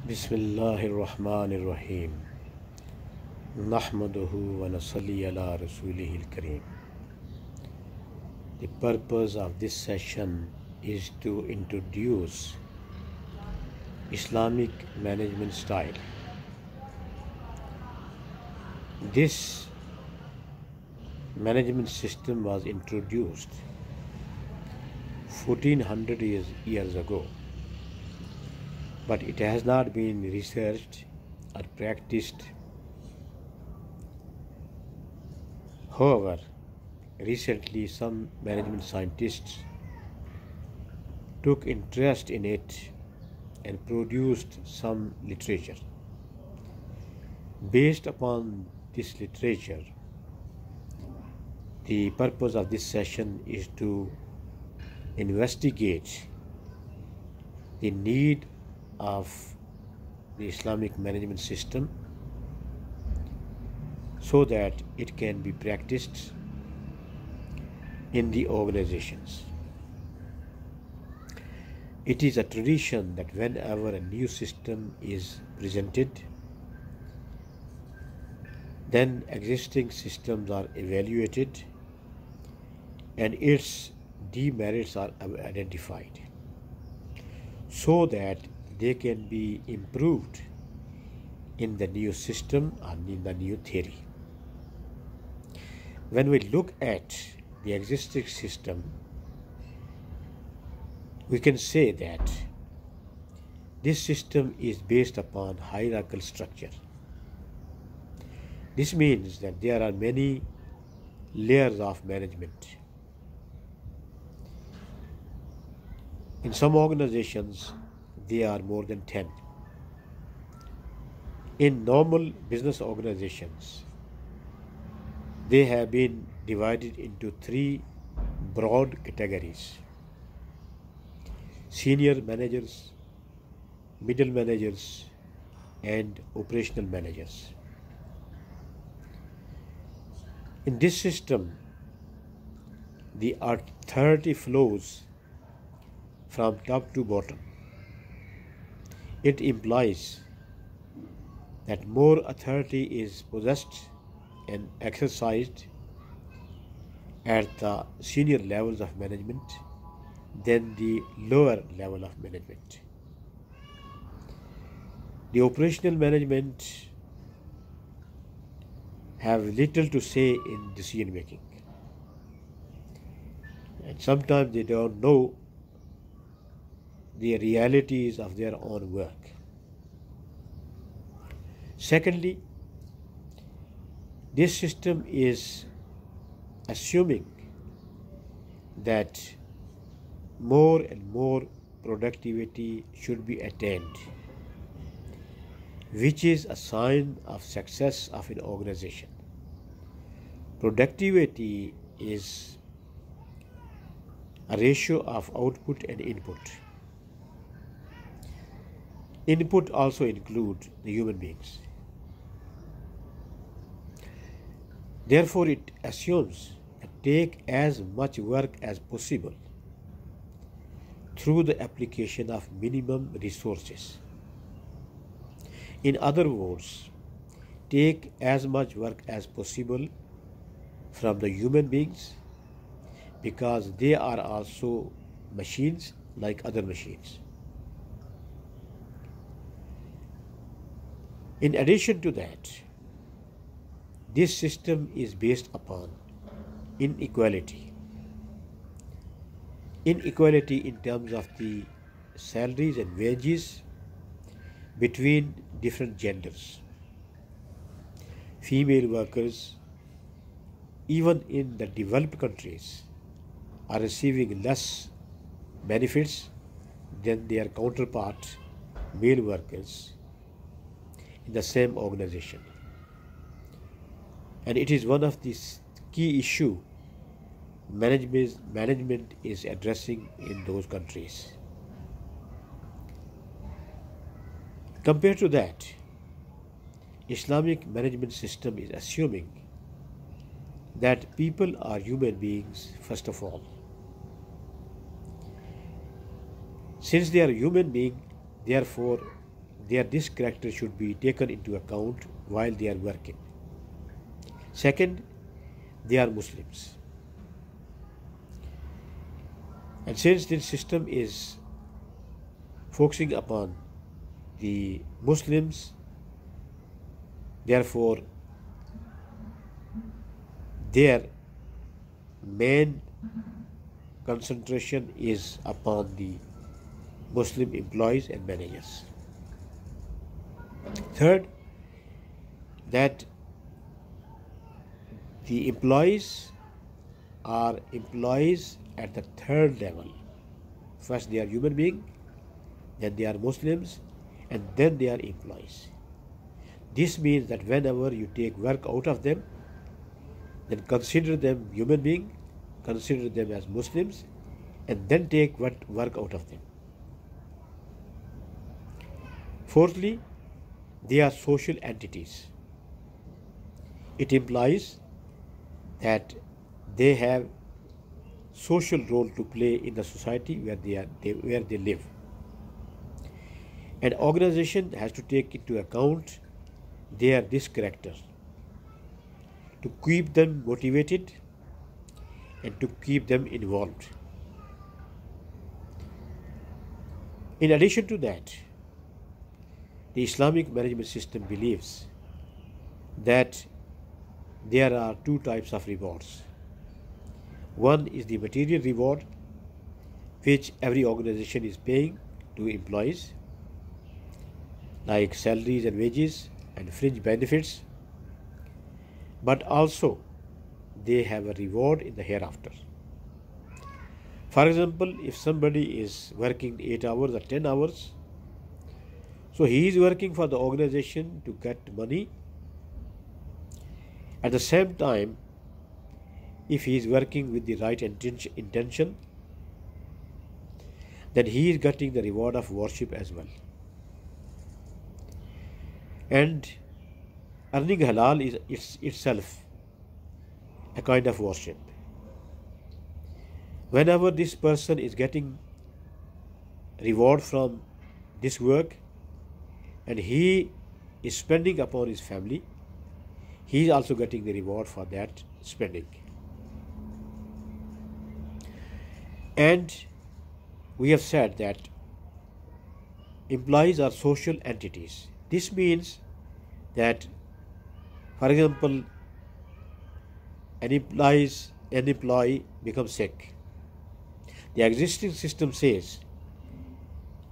Bismillahirrahmanirrahim. Nahmaduhu wa nasalli ala rasulihil kareem. The purpose of this session is to introduce Islamic Management Style. This management system was introduced 1400 years ago, but it has not been researched or practiced. However, recently some management scientists took interest in it and produced some literature. Based upon this literature, the purpose of this session is to investigate the need of the Islamic management system so that it can be practiced in the organizations. It is a tradition that whenever a new system is presented, then existing systems are evaluated and its demerits are identified so that they can be improved in the new system and in the new theory. When we look at the existing system, we can say that this system is based upon hierarchical structure. This means that there are many layers of management. In some organizations, there are more than 10. In normal business organizations, they have been divided into 3 broad categories: senior managers, middle managers, and operational managers. In this system, the authority flows from top to bottom. It implies that more authority is possessed and exercised at the senior levels of management than the lower level of management. The operational management have little to say in decision making, and sometimes they don't know the realities of their own work. Secondly, this system is assuming that more and more productivity should be attained, which is a sign of success of an organization. Productivity is a ratio of output and input. Input also includes the human beings. Therefore, it assumes that take as much work as possible through the application of minimum resources. In other words, take as much work as possible from the human beings because they are also machines like other machines. In addition to that, this system is based upon inequality. Inequality in terms of the salaries and wages between different genders. Female workers, even in the developed countries, are receiving less benefits than their counterpart male workers in the same organization. And it is one of the key issues management is addressing in those countries. Compared to that, Islamic management system is assuming that people are human beings first of all. Since they are human beings, therefore this character should be taken into account while they are working. Second, they are Muslims. And since this system is focusing upon the Muslims, therefore their main concentration is upon the Muslim employees and managers. Third, that the employees are employees at the third level. First they are human beings, then they are Muslims, and then they are employees. This means that whenever you take work out of them, then consider them human beings, consider them as Muslims, and then take work out of them. Fourthly, they are social entities. It implies that they have social role to play in the society where they live. An organization has to take into account this character to keep them motivated and to keep them involved. In addition to that, the Islamic management system believes that there are two types of rewards. One is the material reward, which every organization is paying to employees, like salaries and wages and fringe benefits, but also they have a reward in the hereafter. For example, if somebody is working 8 hours or 10 hours, so he is working for the organization to get money. At the same time, if he is working with the right intention, then he is getting the reward of worship as well. And earning halal is itself a kind of worship. Whenever this person is getting reward from this work and he is spending upon his family, he is also getting the reward for that spending. And we have said that employees are social entities. This means that, for example, an employee becomes sick. The existing system says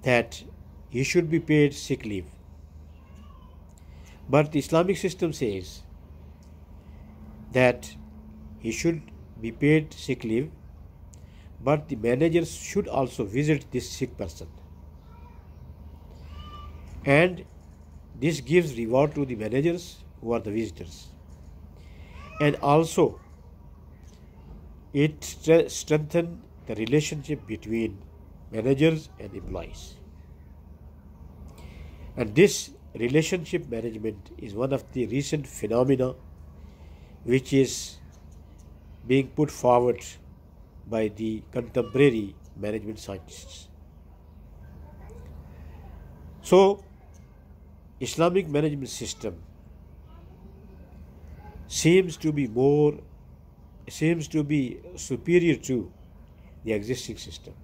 that he should be paid sick leave. But the Islamic system says that he should be paid sick leave, but the managers should also visit this sick person. And this gives reward to the managers who are the visitors. And also, it strengthens the relationship between managers and employees. And this relationship management is one of the recent phenomena which is being put forward by the contemporary management scientists. So, Islamic management system seems to be superior to the existing system.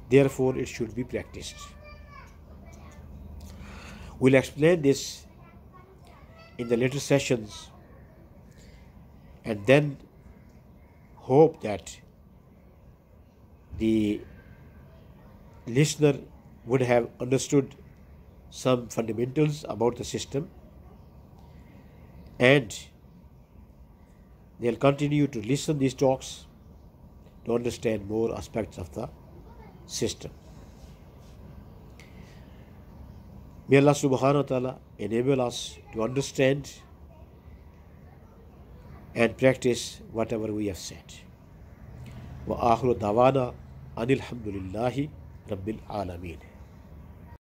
Therefore, it should be practiced. We'll explain this in the later sessions and then hope that the listener would have understood some fundamentals about the system, and they'll continue to listen these talks to understand more aspects of the system. May Allah subhanahu wa ta'ala enable us to understand and practice whatever we have said. Wa akhiru dawana anil hamdulillahi rabbil alameen.